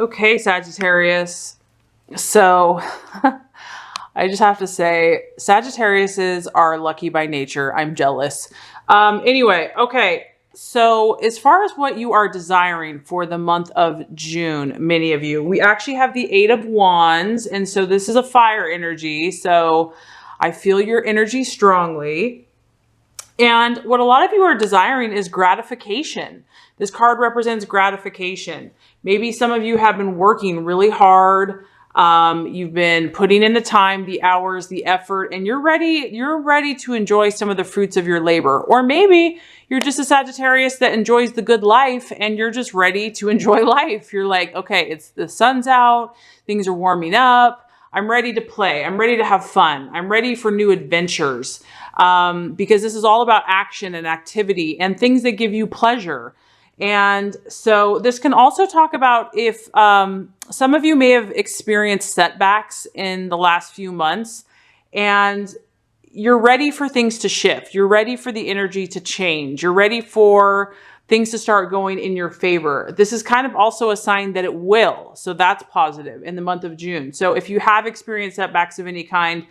Okay, Sagittarius. So I just have to say, Sagittariuses are lucky by nature. I'm jealous. Anyway, okay. So as far as what you are desiring for the month of June, many of you, we actually have the Eight of Wands. And so this is a fire energy. So I feel your energy strongly. And what a lot of you are desiring is gratification. This card represents gratification. Maybe some of you have been working really hard. You've been putting in the time, the hours, the effort, and you're ready to enjoy some of the fruits of your labor. Or maybe you're just a Sagittarius that enjoys the good life and you're just ready to enjoy life. You're like, okay, the sun's out, things are warming up. I'm ready to play. I'm ready to have fun. I'm ready for new adventures. Because this is all about action and activity and things that give you pleasure. And so this can also talk about if some of you may have experienced setbacks in the last few months and you're ready for things to shift. You're ready for the energy to change. You're ready for things to start going in your favor. This is kind of also a sign that it will. So that's positive in the month of June. So if you have experienced setbacks of any kind,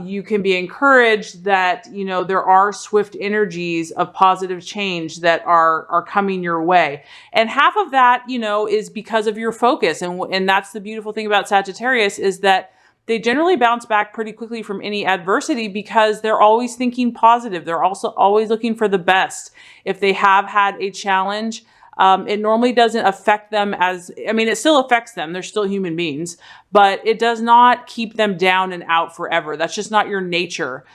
you can be encouraged that, you know, there are swift energies of positive change that are coming your way. And half of that, you know, is because of your focus. And that's the beautiful thing about Sagittarius is that they generally bounce back pretty quickly from any adversity because they're always thinking positive. They're also always looking for the best. If they have had a challenge, it normally doesn't affect them it still affects them. They're still human beings, but it does not keep them down and out forever. That's just not your nature.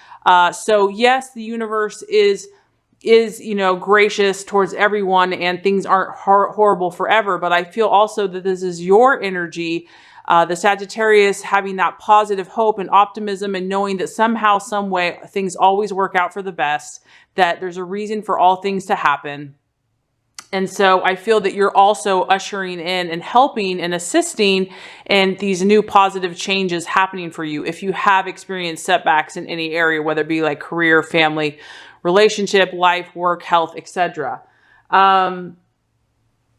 So yes, the universe is, you know, gracious towards everyone and things aren't horrible forever. But I feel also that this is your energy, the Sagittarius having that positive hope and optimism and knowing that somehow, some way, things always work out for the best, that there's a reason for all things to happen. And so I feel that you're also ushering in and helping and assisting in these new positive changes happening for you. If you have experienced setbacks in any area, whether it be like career, family, relationship, life, work, health, etc.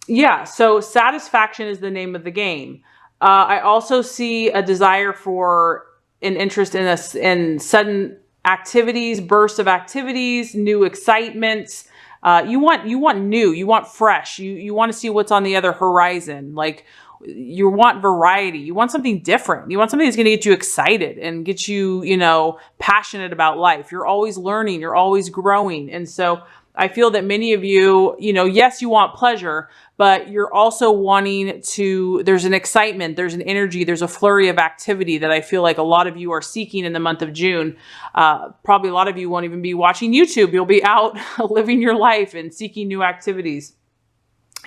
Yeah, so satisfaction is the name of the game. I also see a desire for an interest in sudden activities, bursts of activities, new excitements. You want new, you want fresh, you want to see what's on the other horizon. Like you want variety, you want something different. You want something that's going to get you excited and get you, you know, passionate about life. You're always learning, you're always growing. And so I feel that many of you, you know, yes, you want pleasure, but you're also wanting to, there's an excitement, there's an energy, there's a flurry of activity that I feel like a lot of you are seeking in the month of June. Probably a lot of you won't even be watching YouTube. You'll be out living your life and seeking new activities.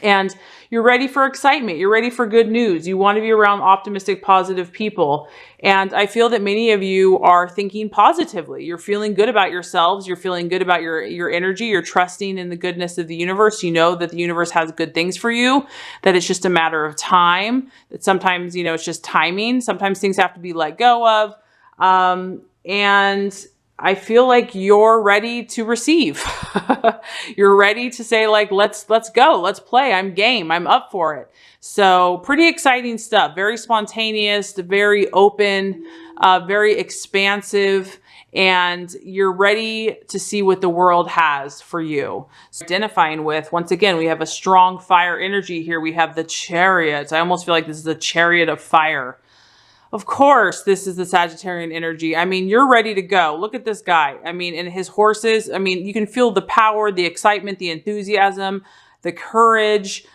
And you're ready for excitement. You're ready for good news. You want to be around optimistic, positive people. And I feel that many of you are thinking positively. You're feeling good about yourselves. You're feeling good about your energy. You're trusting in the goodness of the universe. You know that the universe has good things for you, that it's just a matter of time, that sometimes, you know, it's just timing. Sometimes things have to be let go of. And I feel like you're ready to receive. You're ready to say like, let's go, let's play. I'm game. I'm up for it. So pretty exciting stuff. Very spontaneous, very open, very expansive, and you're ready to see what the world has for you. So identifying with, once again, we have a strong fire energy here. We have the Chariot. I almost feel like this is a chariot of fire. Of course, this is the Sagittarian energy. I mean, you're ready to go. Look at this guy. I mean, and his horses. I mean, you can feel the power, the excitement, the enthusiasm, the courage.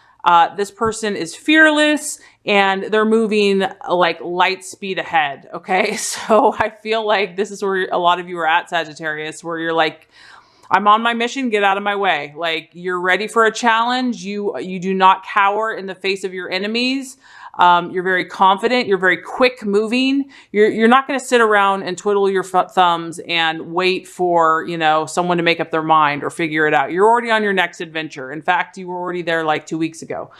This person is fearless and they're moving like light speed ahead. Okay. So I feel like this is where a lot of you are at, Sagittarius, where you're like, I'm on my mission, get out of my way. Like you're ready for a challenge. You do not cower in the face of your enemies. You're very confident. You're very quick moving. You're not going to sit around and twiddle your thumbs and wait for, you know, someone to make up their mind or figure it out. You're already on your next adventure. In fact, you were already there like 2 weeks ago.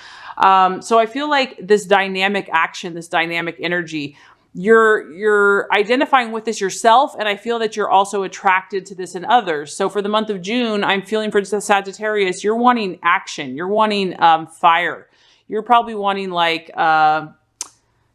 So I feel like this dynamic action, this dynamic energy, you're identifying with this yourself. And I feel that you're also attracted to this in others. So for the month of June, I'm feeling for Sagittarius, you're wanting action. You're wanting fire. you're probably wanting like,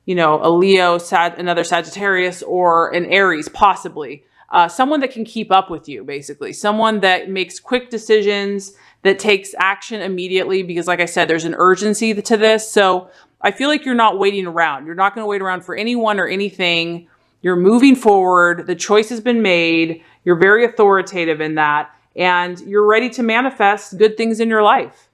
you know, a Leo, another Sagittarius, or an Aries, possibly. Someone that can keep up with you, basically. Someone that makes quick decisions, that takes action immediately, because like I said, there's an urgency to this. So I feel like you're not waiting around. You're not going to wait around for anyone or anything. You're moving forward. The choice has been made. You're very authoritative in that. And you're ready to manifest good things in your life.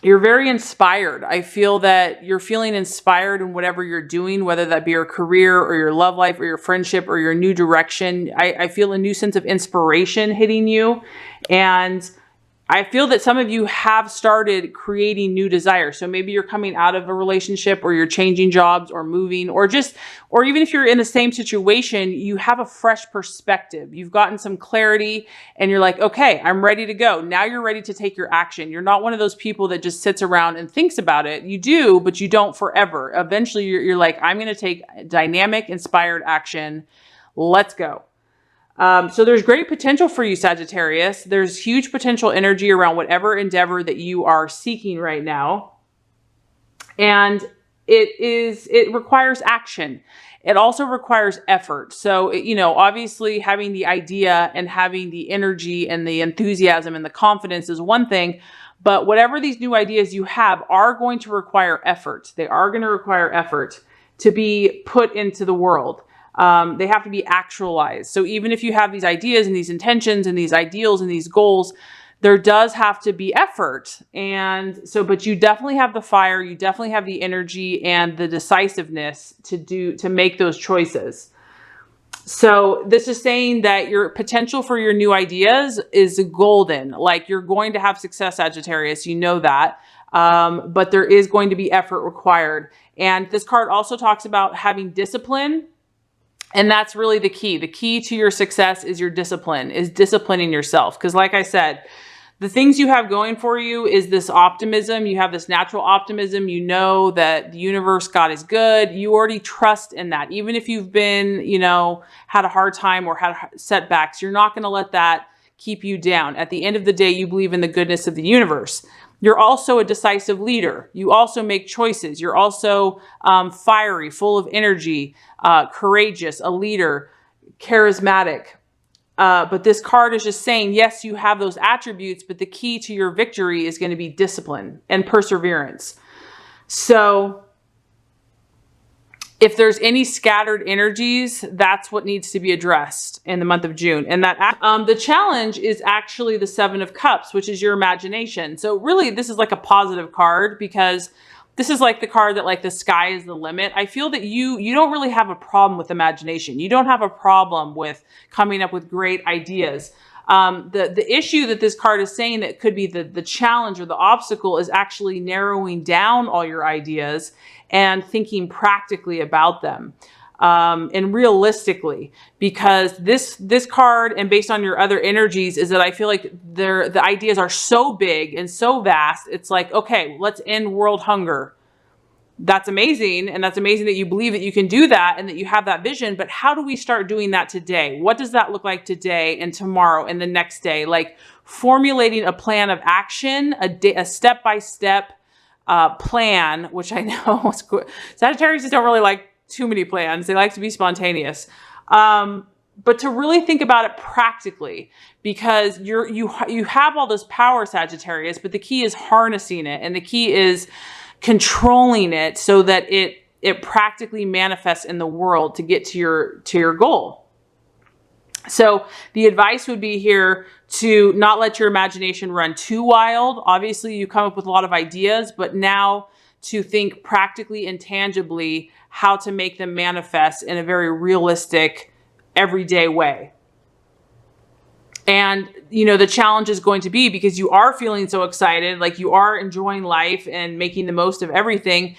You're very inspired. I feel that you're feeling inspired in whatever you're doing, whether that be your career or your love life or your friendship or your new direction. I feel a new sense of inspiration hitting you. And I feel that some of you have started creating new desires. So maybe you're coming out of a relationship, or you're changing jobs or moving, or even if you're in the same situation, you have a fresh perspective. You've gotten some clarity and you're like, okay, I'm ready to go. Now you're ready to take your action. You're not one of those people that just sits around and thinks about it. You do, but you don't forever. Eventually you're like, I'm going to take dynamic, inspired action. Let's go. So there's great potential for you, Sagittarius. There's huge potential energy around whatever endeavor that you are seeking right now. And it requires action. It also requires effort. So, you know, obviously having the idea and having the energy and the enthusiasm and the confidence is one thing, but whatever these new ideas you have are going to require effort. They are going to require effort to be put into the world. They have to be actualized. So even if you have these ideas and these intentions and these ideals and these goals, there does have to be effort. And so, but you definitely have the fire, you definitely have the energy and the decisiveness to make those choices. So this is saying that your potential for your new ideas is golden. Like, you're going to have success, Sagittarius, you know that. But there is going to be effort required. And this card also talks about having discipline. And that's really the key. The key to your success is your discipline, is disciplining yourself. Because like I said, the things you have going for you is this optimism. You have this natural optimism. You know that the universe, God is good. You already trust in that. Even if you've been, you know, had a hard time or had setbacks, you're not going to let that keep you down. At the end of the day, you believe in the goodness of the universe. You're also a decisive leader. You also make choices. You're also fiery, full of energy, courageous, a leader, charismatic. But this card is just saying, yes, you have those attributes, but the key to your victory is going to be discipline and perseverance. So if there's any scattered energies, that's what needs to be addressed in the month of June. And that the challenge is actually the 7 of Cups, which is your imagination. So really, this is like a positive card, because this is like the card that, like, the sky is the limit. I feel that you don't really have a problem with imagination. You don't have a problem with coming up with great ideas. The issue that this card is saying that could be the challenge or the obstacle is actually narrowing down all your ideas and thinking practically about them, and realistically, because this card, and based on your other energies, is that I feel like the ideas are so big and so vast. It's like, okay, let's end world hunger. That's amazing. And that's amazing that you believe that you can do that and that you have that vision. But how do we start doing that today? What does that look like today and tomorrow and the next day? Like, formulating a plan of action, a step-by-step plan, which I know Sagittarius don't really like too many plans. They like to be spontaneous. But to really think about it practically, because you have all this power, Sagittarius, but the key is harnessing it, and the key is controlling it so that it practically manifests in the world to get to your goal. So the advice would be here to not let your imagination run too wild. Obviously, you come up with a lot of ideas, but now to think practically and tangibly how to make them manifest in a very realistic, everyday way. And, you know, the challenge is going to be, because you are feeling so excited, like you are enjoying life and making the most of everything,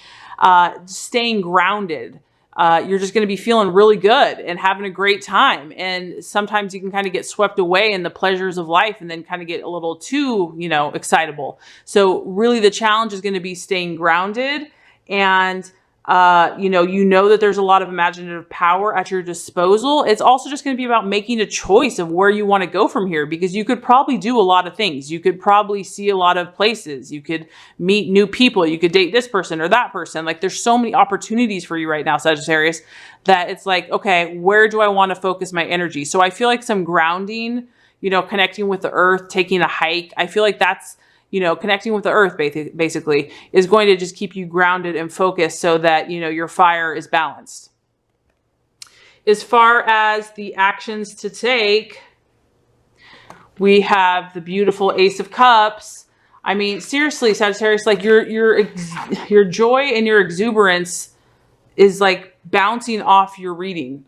staying grounded. You're just going to be feeling really good and having a great time. And sometimes you can kind of get swept away in the pleasures of life and then kind of get a little too, you know, excitable. So really the challenge is going to be staying grounded and You know that there's a lot of imaginative power at your disposal. It's also just going to be about making a choice of where you want to go from here, because you could probably do a lot of things. You could probably see a lot of places. You could meet new people. You could date this person or that person. Like, there's so many opportunities for you right now, Sagittarius, that it's like, okay, where do I want to focus my energy? So I feel like some grounding, connecting with the earth, taking a hike. I feel like that's, connecting with the earth basically is going to just keep you grounded and focused so that, your fire is balanced. As far as the actions to take, we have the beautiful Ace of Cups. I mean, seriously, Sagittarius, like your joy and your exuberance is like bouncing off your reading.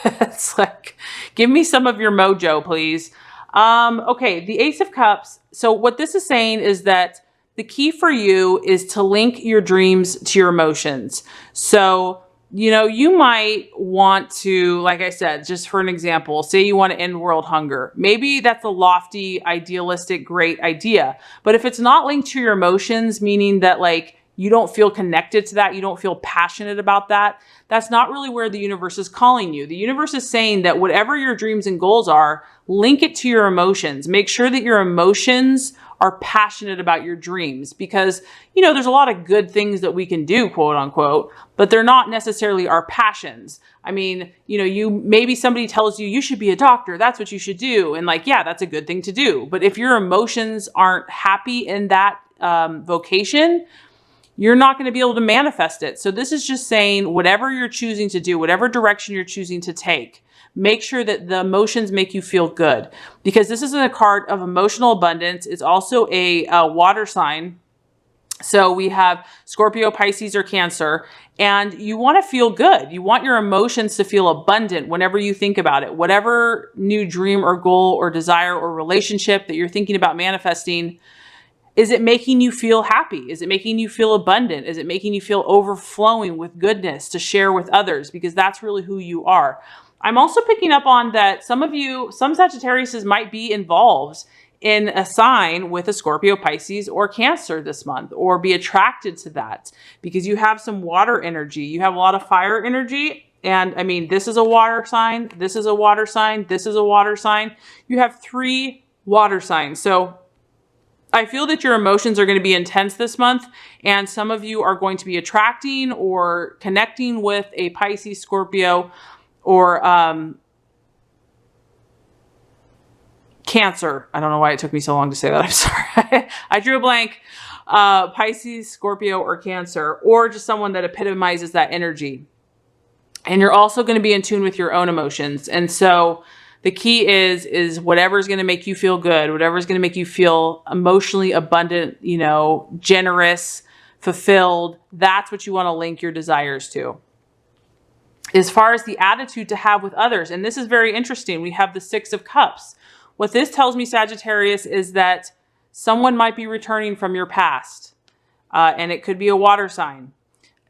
It's like, give me some of your mojo, please. Okay, the Ace of Cups. So what this is saying is that the key for you is to link your dreams to your emotions. So, you might want to, like I said, just for an example, say you want to end world hunger. Maybe that's a lofty, idealistic, great idea. But if it's not linked to your emotions, meaning that like you don't feel connected to that, you don't feel passionate about that, that's not really where the universe is calling you. The universe is saying that whatever your dreams and goals are, link it to your emotions. Make sure that your emotions are passionate about your dreams, because, there's a lot of good things that we can do, quote unquote, but they're not necessarily our passions. I mean, maybe somebody tells you should be a doctor. That's what you should do. And like, yeah, that's a good thing to do. But if your emotions aren't happy in that vocation, you're not going to be able to manifest it. So this is just saying whatever you're choosing to do, whatever direction you're choosing to take, make sure that the emotions make you feel good, because this isn't a card of emotional abundance. It's also a water sign. So we have Scorpio, Pisces, or Cancer, and you want to feel good. You want your emotions to feel abundant whenever you think about it. Whatever new dream or goal or desire or relationship that you're thinking about manifesting, is it making you feel happy? Is it making you feel abundant? Is it making you feel overflowing with goodness to share with others? Because that's really who you are. I'm also picking up on that some Sagittariuses might be involved in a sign with a Scorpio, Pisces, or Cancer this month, or be attracted to that because you have some water energy. You have a lot of fire energy. And I mean, this is a water sign. This is a water sign. This is a water sign. You have 3 water signs. So I feel that your emotions are going to be intense this month, and some of you are going to be attracting or connecting with a Pisces, Scorpio, or Cancer. I don't know why it took me so long to say that. I'm sorry. I drew a blank. Pisces, Scorpio, or Cancer, or just someone that epitomizes that energy. And you're also going to be in tune with your own emotions. And so the key is whatever's going to make you feel good, whatever's going to make you feel emotionally abundant, generous, fulfilled. That's what you want to link your desires to. As far as the attitude to have with others, and this is very interesting, we have the 6 of Cups. What this tells me, Sagittarius, is that someone might be returning from your past, and it could be a water sign.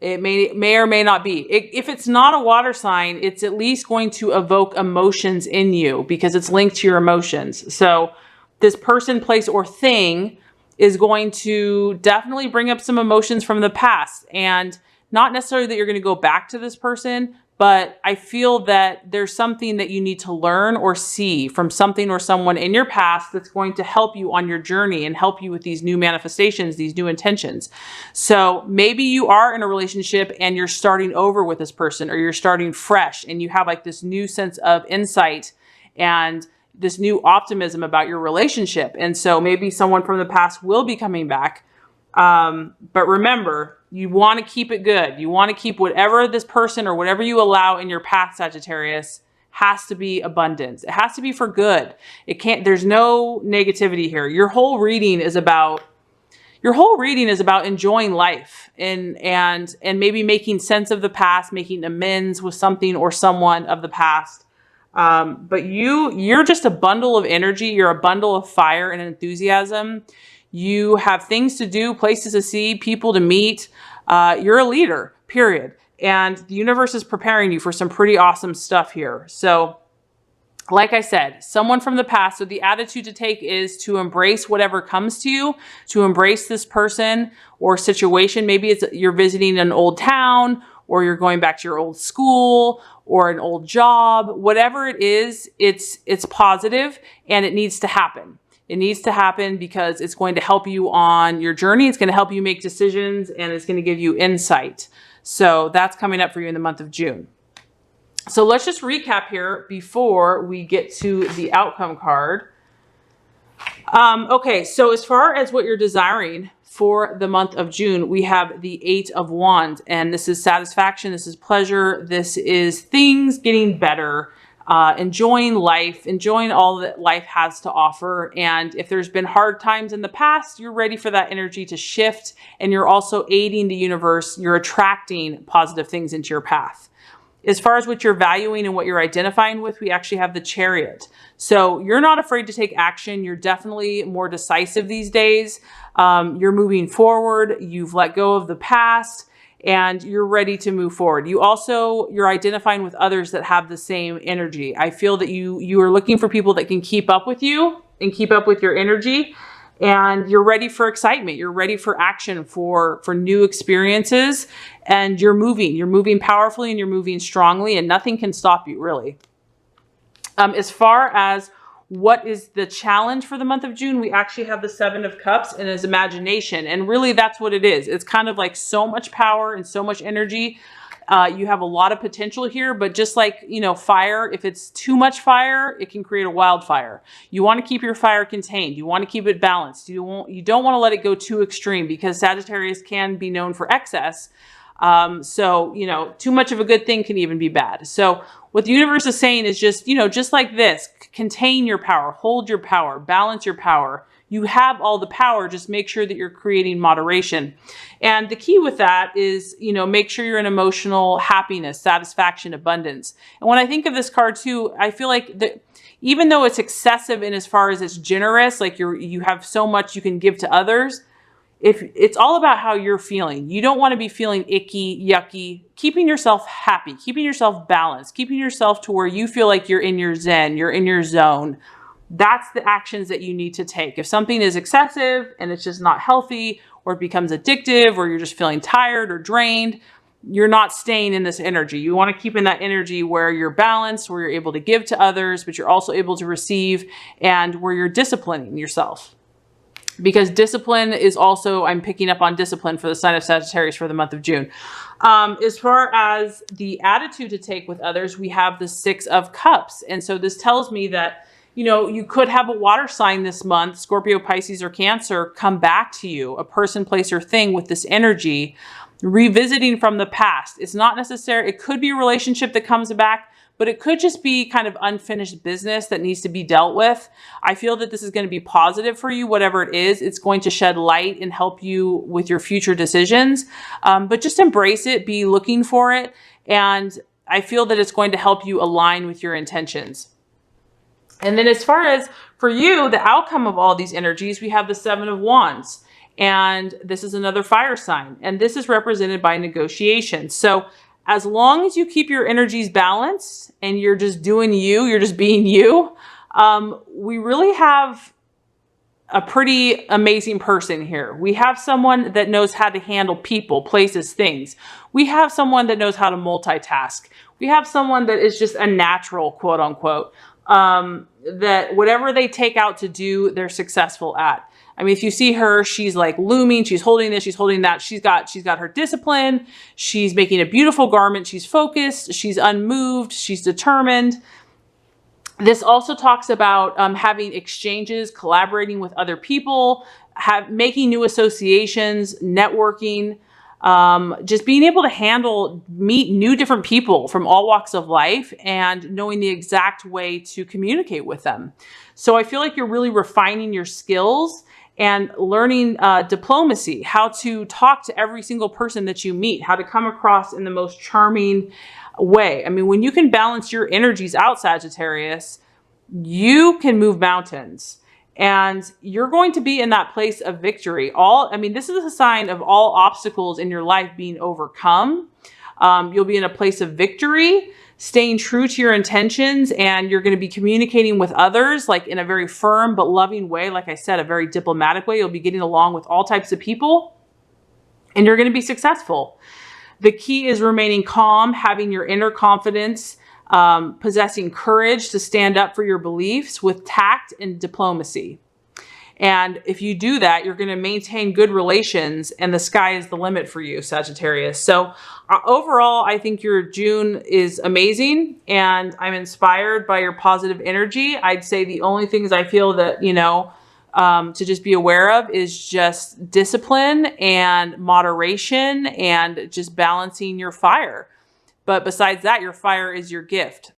It may or may not be. If it's not a water sign, it's at least going to evoke emotions in you because it's linked to your emotions. So this person, place, or thing is going to definitely bring up some emotions from the past. And not necessarily that you're going to go back to this person, but I feel that there's something that you need to learn or see from something or someone in your past that's going to help you on your journey and help you with these new manifestations, these new intentions. So maybe you are in a relationship and you're starting over with this person, or you're starting fresh and you have like this new sense of insight and this new optimism about your relationship. And so maybe someone from the past will be coming back. But remember, you want to keep it good. You want to keep whatever this person or whatever you allow in your path, Sagittarius, has to be abundance. It has to be for good. There's no negativity here. Your whole reading is about enjoying life and maybe making sense of the past, making amends with something or someone of the past. But you're just a bundle of energy. You're a bundle of fire and enthusiasm. You have things to do, places to see, people to meet. You're a leader, period. And the universe is preparing you for some pretty awesome stuff here. So like I said, someone from the past. So the attitude to take is to embrace whatever comes to you, to embrace this person or situation. Maybe it's you're visiting an old town, or you're going back to your old school or an old job. Whatever it is, it's positive and it needs to happen. It needs to happen because it's going to help you on your journey. It's going to help you make decisions, and it's going to give you insight. So that's coming up for you in the month of June. So let's just recap here before we get to the outcome card. Okay, so as far as what you're desiring for the month of June, we have the 8 of Wands, and this is satisfaction, this is pleasure, this is things getting better, enjoying life, enjoying all that life has to offer. And if there's been hard times in the past, you're ready for that energy to shift, and you're also aiding the universe. You're attracting positive things into your path. As far as what you're valuing and what you're identifying with, we actually have the Chariot. So you're not afraid to take action. You're definitely more decisive these days. You're moving forward. You've let go of the past and you're ready to move forward. You're identifying with others that have the same energy. I feel that you are looking for people that can keep up with you and keep up with your energy. And you're ready for excitement. You're ready for action, for new experiences, and you're moving powerfully and you're moving strongly, and nothing can stop you, really. As far as what is the challenge for the month of June, we actually have the 7 of Cups and his imagination. And really that's what it is. It's kind of like so much power and so much energy. You have a lot of potential here, but just like, fire, if it's too much fire, it can create a wildfire. You want to keep your fire contained. You want to keep it balanced. You don't want to let it go too extreme, because Sagittarius can be known for excess. So, too much of a good thing can even be bad. So what the universe is saying is just like this, contain your power, hold your power, balance your power. You have all the power, just make sure that you're creating moderation. And the key with that is, make sure you're in emotional happiness, satisfaction, abundance. And when I think of this card too, I feel like that even though it's excessive in as far as it's generous, like you have so much you can give to others, if it's all about how you're feeling. You don't want to be feeling icky, yucky, keeping yourself happy, keeping yourself balanced, keeping yourself to where you feel like you're in your zen, you're in your zone. That's the actions that you need to take. If something is excessive and it's just not healthy, or it becomes addictive, or you're just feeling tired or drained, you're not staying in this energy. You want to keep in that energy where you're balanced, where you're able to give to others, but you're also able to receive, and where you're disciplining yourself. Because discipline is also, I'm picking up on discipline for the sign of Sagittarius for the month of June. As far as the attitude to take with others, we have the 6 of Cups. And so this tells me that, you could have a water sign this month, Scorpio, Pisces, or Cancer, come back to you, a person, place, or thing with this energy, revisiting from the past. It's not necessary. It could be a relationship that comes back, but it could just be kind of unfinished business that needs to be dealt with. I feel that this is going to be positive for you, whatever it is. It's going to shed light and help you with your future decisions. But just embrace it, be looking for it. And I feel that it's going to help you align with your intentions. And then as far as for you, the outcome of all these energies, we have the 7 of Wands. And this is another fire sign. And this is represented by negotiation. So as long as you keep your energies balanced and you're just doing you, you're just being you, we really have a pretty amazing person here. We have someone that knows how to handle people, places, things. We have someone that knows how to multitask. We have someone that is just a natural, quote unquote, that whatever they take out to do, they're successful at. I mean, if you see her, she's like looming, she's holding this, she's holding that. She's got her discipline. She's making a beautiful garment. She's focused. She's unmoved. She's determined. This also talks about having exchanges, collaborating with other people, making new associations, networking, just being able to meet new different people from all walks of life and knowing the exact way to communicate with them. So I feel like you're really refining your skills and learning diplomacy, how to talk to every single person that you meet, how to come across in the most charming way. I mean, when you can balance your energies out, Sagittarius, you can move mountains. And you're going to be in that place of victory. This is a sign of all obstacles in your life being overcome. You'll be in a place of victory. staying true to your intentions, and you're going to be communicating with others like in a very firm but loving way. Like I said, a very diplomatic way. You'll be getting along with all types of people, and you're going to be successful. The key is remaining calm, having your inner confidence, possessing courage to stand up for your beliefs with tact and diplomacy. And if you do that, you're going to maintain good relations, and the sky is the limit for you, Sagittarius. So overall, I think your June is amazing, and I'm inspired by your positive energy. I'd say the only things I feel that, to just be aware of is just discipline and moderation and just balancing your fire. But besides that, your fire is your gift.